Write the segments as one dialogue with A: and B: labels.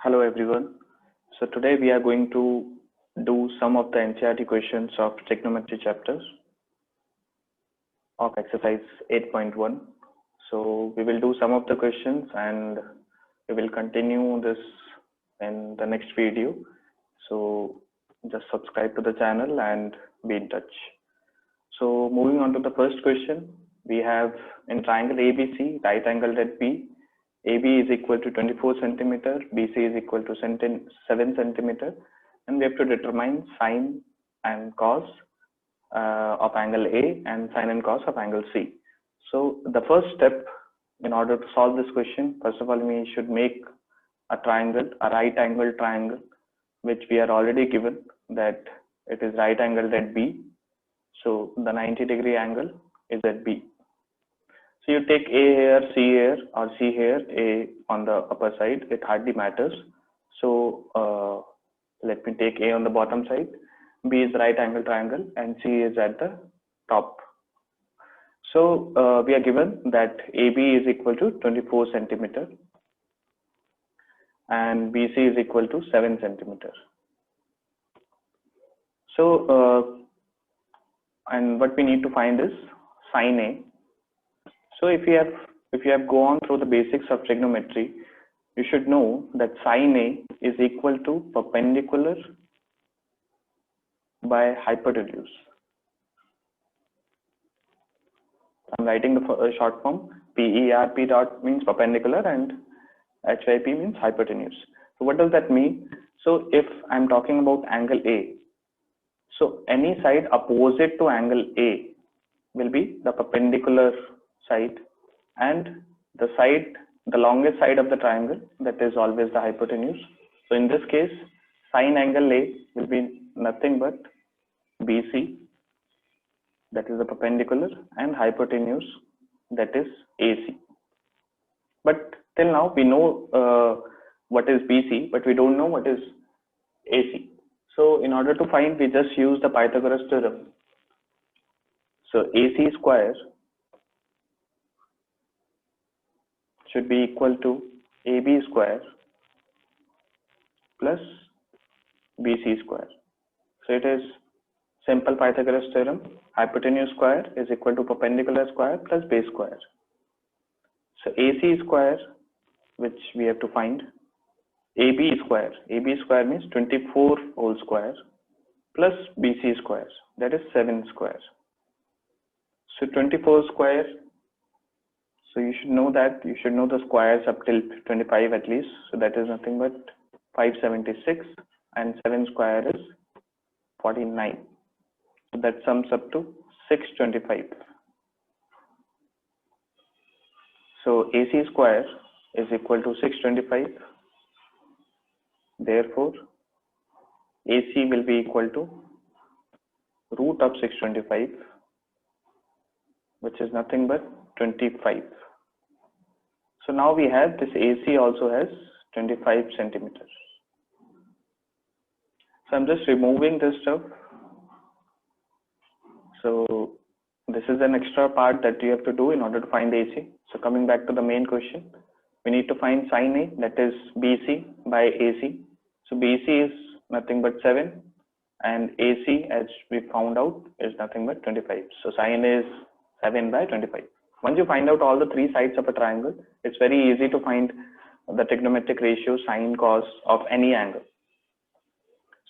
A: Hello everyone. So today we are going to do some of the NCERT questions of trigonometry chapters of exercise 8.1. So we will do some of the questions and we will continue this in the next video. So just subscribe to the channel and be in touch. So moving on to the first question, we have in triangle ABC, right angled at B, AB is equal to 24 centimeter, BC is equal to 7 centimeter, and we have to determine sine and cos of angle A and sine and cos of angle C. So the first step in order to solve this question, first of all, we should make a triangle, a right angle triangle, which we are already given that it is right angled at B. So the 90-degree angle is at B. So you take A here, C here, or C here, A on the upper side, it hardly matters. So let me take A on the bottom side, B is the right angle triangle, and C is at the top. So we are given that AB is equal to 24 centimeter and BC is equal to 7 centimeter. So and what we need to find is sine A. So if you have gone through the basics of trigonometry, you should know that sine A is equal to perpendicular by hypotenuse. I'm writing the short form. PERP dot means perpendicular and HYP means hypotenuse. So what does that mean? So if I'm talking about angle A, so any side opposite to angle A will be the perpendicular side, and the longest side of the triangle, that is always the hypotenuse. So in this case, sine angle A will be nothing but BC, that is the perpendicular, and hypotenuse, that is AC. But till now we know what is BC, but we don't know what is AC. So in order to find, we just use the Pythagoras theorem. So AC square should be equal to AB square plus BC square. So it is simple Pythagoras theorem. Hypotenuse square is equal to perpendicular square plus base square. So AC square, which we have to find, AB square. AB square means 24 whole square plus BC square, that is 7 square. So 24 square. So you should know the squares up till 25 at least. So that is nothing but 576, and 7 square is 49. So that sums up to 625. So AC square is equal to 625. Therefore, AC will be equal to root of 625, which is nothing but 25. So now we have this AC also has 25 centimeters. So I'm just removing this stuff. So this is an extra part that you have to do in order to find the AC. So coming back to the main question, we need to find sine A, that is BC by AC. So BC is nothing but 7 and AC, as we found out, is nothing but 25. So sine A is 7 by 25. Once you find out all the three sides of a triangle, it's very easy to find the trigonometric ratio sine cos of any angle.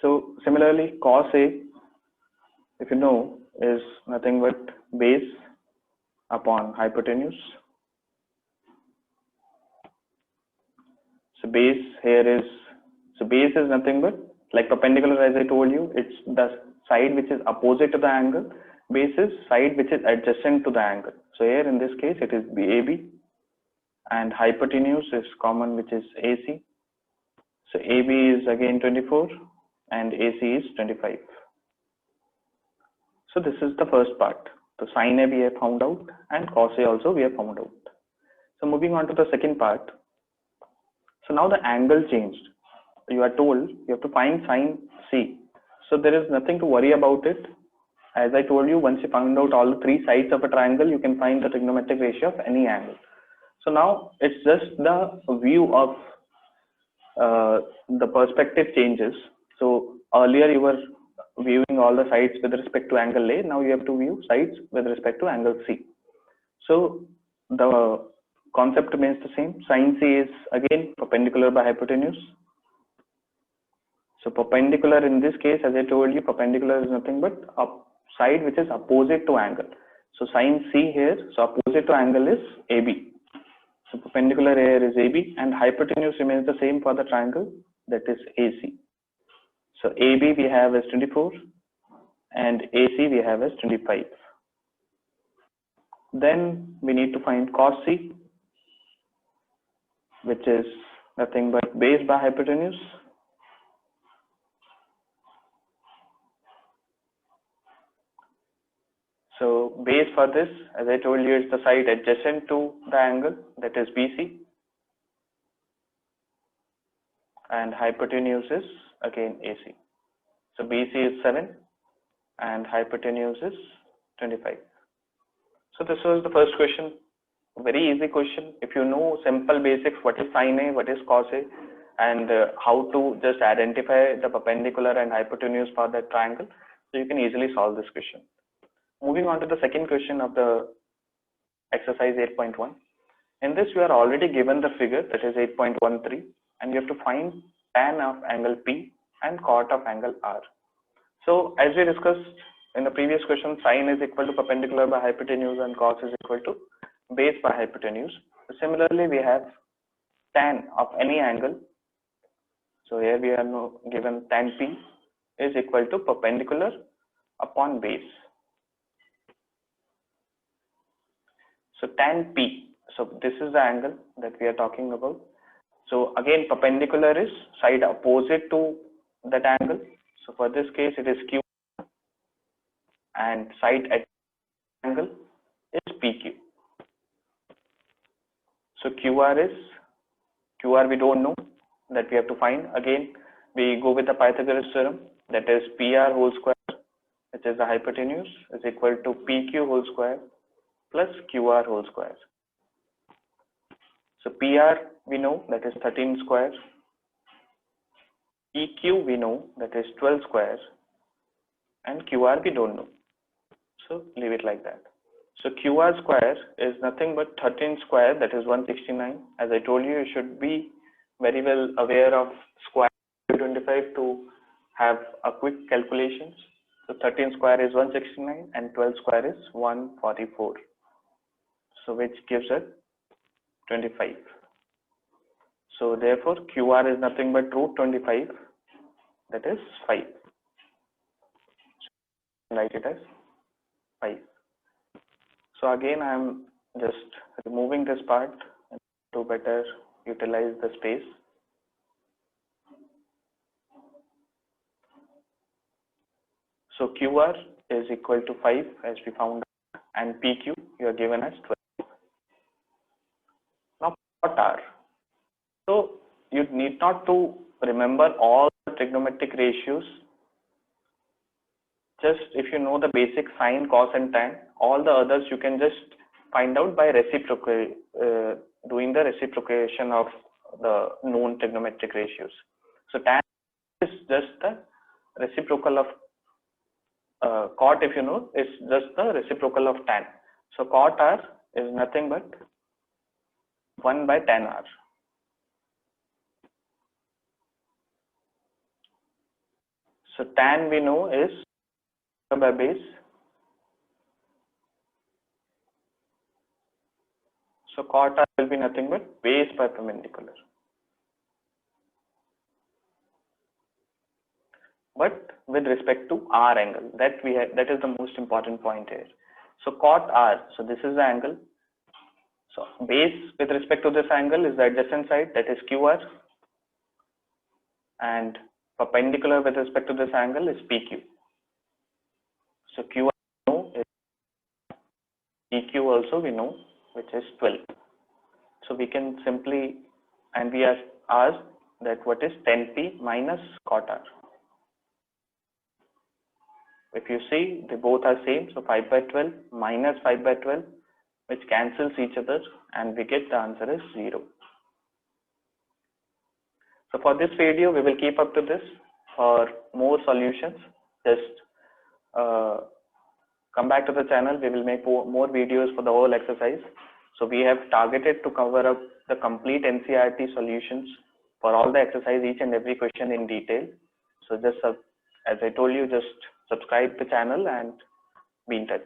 A: So similarly, cos A, if you know, is nothing but base upon hypotenuse. So base is nothing but, like perpendicular, as I told you, it's the side which is opposite to the angle. Base is side which is adjacent to the angle. So here in this case it is AB, and hypotenuse is common, which is AC. So AB is again 24 and AC is 25. So this is the first part. So sine A we have found out and cos A also we have found out. So moving on to the second part. So now the angle changed. You are told you have to find sine C. So there is nothing to worry about it. As I told you, once you found out all the three sides of a triangle, you can find the trigonometric ratio of any angle. So now it's just the view of the perspective changes. So earlier you were viewing all the sides with respect to angle A. Now you have to view sides with respect to angle C. So the concept remains the same. Sin C is again perpendicular by hypotenuse. So perpendicular in this case, as I told you, perpendicular is nothing but a side which is opposite to angle. So sin C here, so opposite to angle is AB. So perpendicular here is AB, and hypotenuse remains the same for the triangle, that is AC. So AB we have as 24 and AC we have as 25. Then we need to find cos C, which is nothing but base by hypotenuse. So base for this, as I told you, is the side adjacent to the angle, that is BC. And hypotenuse is again AC. So BC is 7 and hypotenuse is 25. So this was the first question. Very easy question. If you know simple basics, what is sin A, what is cos A, and how to just identify the perpendicular and hypotenuse for that triangle, so you can easily solve this question. Moving on to the second question of the exercise 8.1. In this, you are already given the figure, that is 8.13, and you have to find tan of angle P and cot of angle R. So as we discussed in the previous question, sin is equal to perpendicular by hypotenuse and cos is equal to base by hypotenuse. So similarly, we have tan of any angle. So here we are now given tan P is equal to perpendicular upon base. So tan P, so this is the angle that we are talking about. So again, perpendicular is side opposite to that angle. So for this case, it is Q, and side at angle is PQ. So QR we don't know, that we have to find. Again, we go with the Pythagoras theorem, that is PR whole square, which is the hypotenuse, is equal to PQ whole square plus QR whole square. So PR we know, that is 13 square. PQ we know, that is 12 square, and QR we don't know. So leave it like that. So QR square is nothing but 13 square, that is 169. As I told you, you should be very well aware of square 25 to have a quick calculations. So 13 square is 169 and 12 square is 144. So which gives us 25. So therefore QR is nothing but root 25, that is 5. Write it as 5. So again, I am just removing this part to better utilize the space. So QR is equal to 5 as we found, and PQ you are given as 12. Now cot R. So you need not to remember all the trigonometric ratios. Just if you know the basic sine, cos and tan, all the others you can just find out by doing the reciprocation of the known trigonometric ratios. So tan is just the reciprocal of cot, if you know, is just the reciprocal of tan. So cot R is nothing but 1 by tan R. So tan we know is by base. So cot R will be nothing but base by perpendicular. But with respect to R angle, that is the most important point here. So cot R, so this is the angle. So base with respect to this angle is the adjacent side, that is QR, and perpendicular with respect to this angle is PQ. So QR we know is PQ also we know, which is 12. So we can simply, and we are asked that what is tan P minus cot R. If you see, they both are same, so 5 by 12 minus 5 by 12, which cancels each other, and we get the answer is 0. So for this video, we will keep up to this. For more solutions, just come back to the channel. We will make more videos for the whole exercise. So we have targeted to cover up the complete NCERT solutions for all the exercise, each and every question in detail. So just as I told you, just subscribe the channel and be in touch.